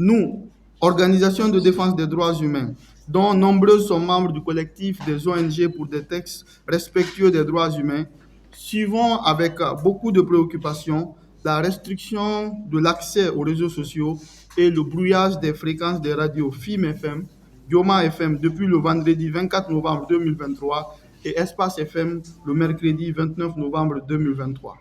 Nous, organisations de défense des droits humains, dont nombreuses sont membres du collectif des ONG pour des textes respectueux des droits humains, suivons avec beaucoup de préoccupation la restriction de l'accès aux réseaux sociaux et le brouillage des fréquences des radios FIM FM, Yoma FM depuis le vendredi 24 novembre 2023 et Espace FM le mercredi 29 novembre 2023.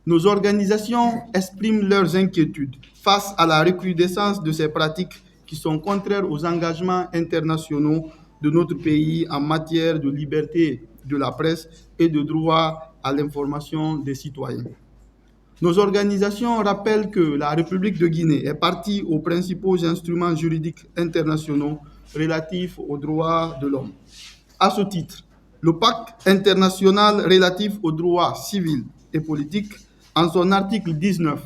Nos organisations expriment leurs inquiétudes face à la recrudescence de ces pratiques qui sont contraires aux engagements internationaux de notre pays en matière de liberté de la presse et de droit à l'information des citoyens. Nos organisations rappellent que la République de Guinée est partie aux principaux instruments juridiques internationaux relatifs aux droits de l'homme. À ce titre, le Pacte international relatif aux droits civils et politiques, en son article 19,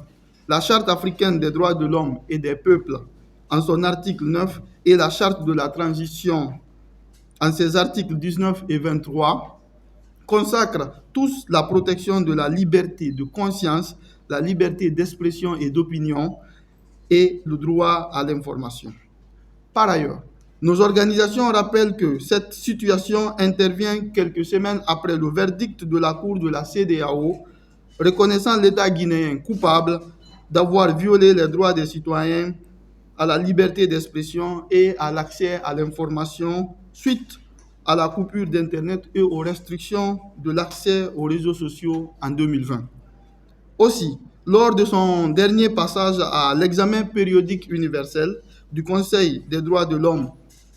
la Charte africaine des droits de l'homme et des peuples, en son article 9, et la Charte de la transition, en ses articles 19 et 23, consacrent tous la protection de la liberté de conscience, la liberté d'expression et d'opinion et le droit à l'information. Par ailleurs, nos organisations rappellent que cette situation intervient quelques semaines après le verdict de la Cour de la CEDEAO reconnaissant l'État guinéen coupable d'avoir violé les droits des citoyens à la liberté d'expression et à l'accès à l'information suite à la coupure d'Internet et aux restrictions de l'accès aux réseaux sociaux en 2020. Aussi, lors de son dernier passage à l'examen périodique universel du Conseil des droits de l'homme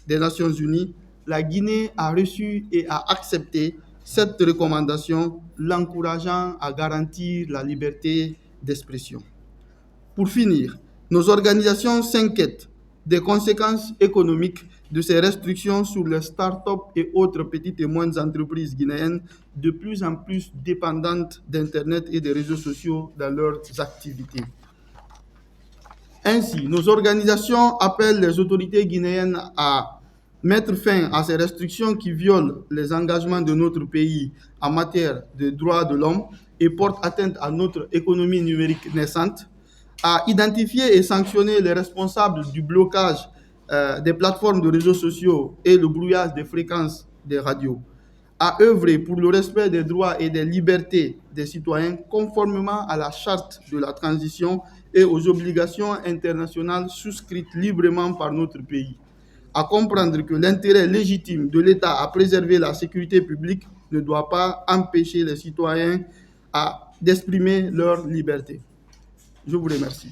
des Nations Unies, la Guinée a reçu et a accepté cette recommandation, l'encourageant à garantir la liberté d'expression. Pour finir, nos organisations s'inquiètent des conséquences économiques de ces restrictions sur les start-up et autres petites et moyennes entreprises guinéennes de plus en plus dépendantes d'Internet et des réseaux sociaux dans leurs activités. Ainsi, nos organisations appellent les autorités guinéennes à mettre fin à ces restrictions qui violent les engagements de notre pays en matière de droits de l'homme et portent atteinte à notre économie numérique naissante, à identifier et sanctionner les responsables du blocage des plateformes de réseaux sociaux et le brouillage des fréquences des radios, à œuvrer pour le respect des droits et des libertés des citoyens conformément à la charte de la transition et aux obligations internationales souscrites librement par notre pays, à comprendre que l'intérêt légitime de l'État à préserver la sécurité publique ne doit pas empêcher les citoyens d'exprimer leur liberté. Je vous remercie.